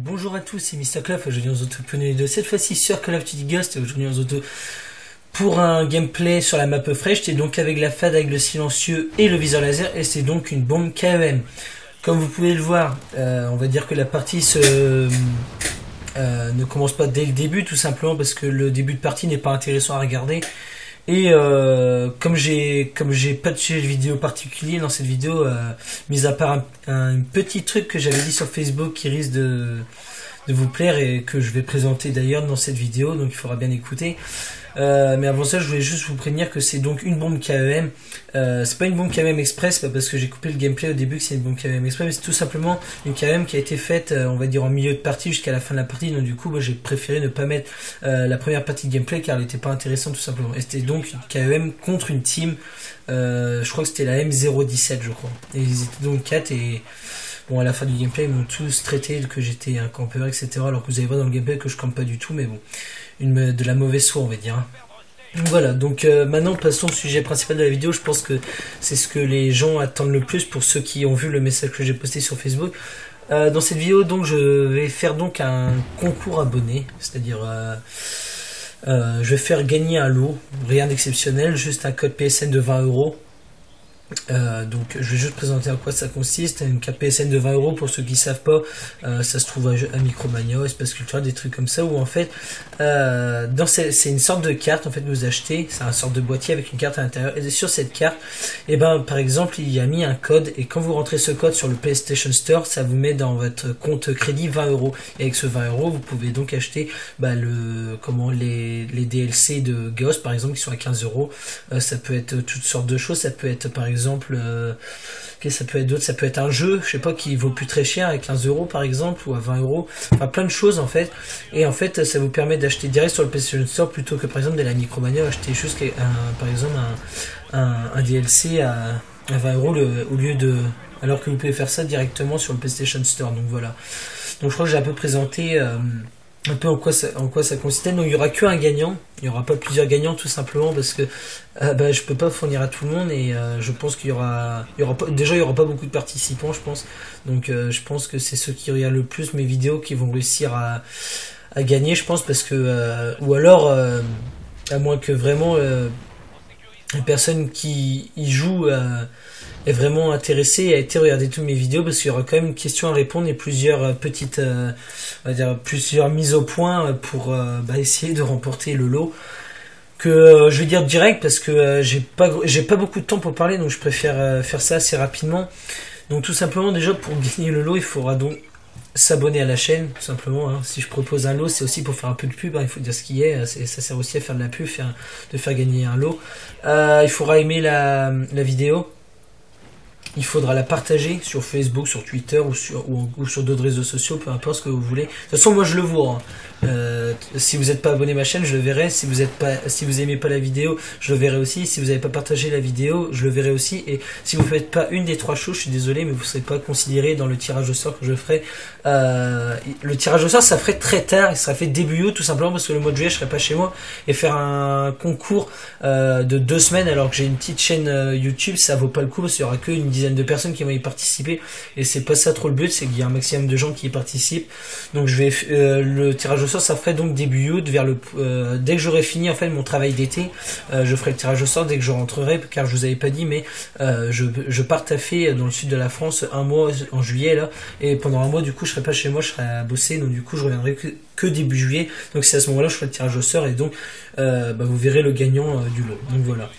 Bonjour à tous, c'est MrClaf, aujourd'hui on se retrouve pour une vidéo cette fois-ci sur Call of Duty Ghost, et aujourd'hui on se retrouve pour un gameplay sur la map fraîche, c'est donc avec la FAD, avec le silencieux et le viseur laser, et c'est donc une bombe KEM. Comme vous pouvez le voir, on va dire que la partie ne commence pas dès le début, tout simplement parce que le début de partie n'est pas intéressant à regarder. Et comme j'ai pas de sujet de vidéo particulier dans cette vidéo, mis à part un petit truc que j'avais dit sur Facebook qui risque de vous plaire et que je vais présenter d'ailleurs dans cette vidéo, donc il faudra bien écouter. Mais avant ça, je voulais juste vous prévenir que c'est donc une bombe KEM. C'est pas une bombe KEM Express, pas parce que j'ai coupé le gameplay au début que c'est une bombe KEM Express, mais c'est tout simplement une KEM qui a été faite, on va dire en milieu de partie jusqu'à la fin de la partie. Donc du coup, j'ai préféré ne pas mettre la première partie de gameplay car elle n'était pas intéressante tout simplement. Et c'était donc une KEM contre une team. Je crois que c'était la M017, je crois. Et ils étaient donc 4 et bon, à la fin du gameplay, ils m'ont tous traité que j'étais un campeur, etc. Alors que vous allez voir dans le gameplay que je campe pas du tout, mais bon, de la mauvaise foi, on va dire. Donc voilà, donc maintenant passons au sujet principal de la vidéo. Je pense que c'est ce que les gens attendent le plus pour ceux qui ont vu le message que j'ai posté sur Facebook. Dans cette vidéo, donc, je vais faire donc un concours abonné, c'est-à-dire je vais faire gagner un lot, rien d'exceptionnel, juste un code PSN de 20 €. Donc je vais juste présenter à quoi ça consiste. Une carte PSN de 20 € pour ceux qui savent pas, ça se trouve à Micromania, Espace Culturel, des trucs comme ça, où en fait c'est une sorte de carte en fait que vous achetez, c'est un sorte de boîtier avec une carte à l'intérieur, et sur cette carte, et ben par exemple il y a mis un code, et quand vous rentrez ce code sur le PlayStation Store, ça vous met dans votre compte crédit 20 €, et avec ce 20 € vous pouvez donc acheter les DLC de Ghost par exemple qui sont à 15 €. Ça peut être toutes sortes de choses, ça peut être par exemple qu'est-ce que ça peut être d'autre, ça peut être un jeu, je sais pas, qui vaut plus très cher à 15 € par exemple, ou à 20 €, enfin plein de choses en fait. Et en fait ça vous permet d'acheter direct sur le PlayStation Store plutôt que par exemple de la Micromania acheter juste par exemple un DLC à 20 € au lieu de, alors que vous pouvez faire ça directement sur le PlayStation Store. Donc voilà, donc je crois que j'ai un peu présenté un peu en quoi ça consistait. Donc il y aura qu'un gagnant, il n'y aura pas plusieurs gagnants, tout simplement parce que je peux pas fournir à tout le monde, et je pense qu'il y aura pas beaucoup de participants, je pense. Donc je pense que c'est ceux qui regardent le plus mes vidéos qui vont réussir à gagner, je pense, parce que ou alors à moins que vraiment la personne qui y joue est vraiment intéressée et a été regarder toutes mes vidéos, parce qu'il y aura quand même une question à répondre et plusieurs petites on va dire plusieurs mises au point pour essayer de remporter le lot, que je vais dire direct parce que j'ai pas beaucoup de temps pour parler, donc je préfère faire ça assez rapidement. Donc tout simplement, déjà pour gagner le lot, il faudra donc s'abonner à la chaîne, tout simplement, hein. Si je propose un lot, c'est aussi pour faire un peu de pub, hein. Il faut dire ce qui est, ça sert aussi à faire de la pub, de faire gagner un lot. Il faudra aimer la vidéo. Il faudra la partager sur Facebook, sur Twitter ou sur d'autres réseaux sociaux, peu importe ce que vous voulez. De toute façon, moi je le vois, hein. Si vous n'êtes pas abonné à ma chaîne, je le verrai. Si vous aimez pas la vidéo, je le verrai aussi. Si vous n'avez pas partagé la vidéo, je le verrai aussi. Et si vous faites pas une des trois choses, je suis désolé, mais vous ne serez pas considéré dans le tirage au sort que je ferai. Le tirage au sort, ça ferait très tard. Il sera fait début août, tout simplement parce que le mois de juillet, je serai pas chez moi, et faire un concours de 2 semaines alors que j'ai une petite chaîne YouTube, ça vaut pas le coup, parce qu'il y aura qu'une dizaine de personnes qui vont y participer, et c'est pas ça trop le but, c'est qu'il y a un maximum de gens qui y participent. Donc je vais le tirage au sort, ça ferait donc début août, dès que j'aurai fini en fait mon travail d'été, je ferai le tirage au sort dès que je rentrerai, car je vous avais pas dit, mais je pars taffer dans le sud de la France un mois en juillet là, et pendant un mois du coup je serai pas chez moi, je serai à bosser, donc du coup je reviendrai que début juillet. Donc c'est à ce moment là je ferai le tirage au sort, et donc vous verrez le gagnant du lot. Donc voilà.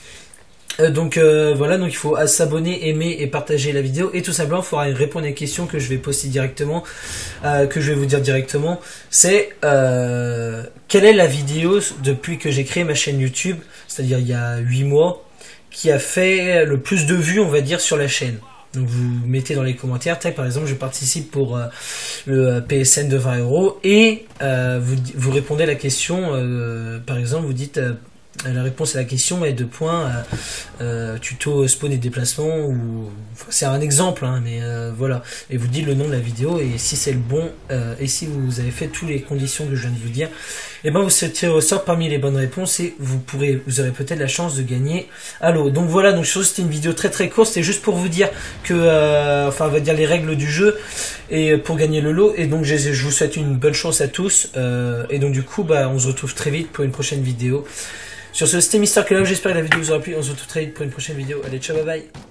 Voilà, donc il faut s'abonner, aimer et partager la vidéo, et tout simplement il faudra répondre à une question que je vais poster directement, que je vais vous dire directement. C'est quelle est la vidéo depuis que j'ai créé ma chaîne YouTube, c'est-à-dire il y a 8 mois, qui a fait le plus de vues, on va dire, sur la chaîne. Donc vous mettez dans les commentaires, par exemple je participe pour le PSN de 20 €, et vous répondez à la question, par exemple vous dites La réponse à la question est 2 points, tuto spawn et déplacement, ou enfin, c'est un exemple, hein, mais voilà. Et vous dites le nom de la vidéo, et si c'est le bon, et si vous avez fait toutes les conditions que je viens de vous dire, et ben vous tirez au sort parmi les bonnes réponses, et vous aurez peut-être la chance de gagner à l'eau. Donc voilà, donc je trouve que c'était une vidéo très très courte, c'est juste pour vous dire que, enfin on va dire les règles du jeu, et pour gagner le lot, et donc je vous souhaite une bonne chance à tous, et donc du coup, bah on se retrouve très vite pour une prochaine vidéo. Sur ce, c'était Mister Kellogg's, j'espère que la vidéo vous aura plu, on se retrouve très vite pour une prochaine vidéo. Allez, ciao, bye bye.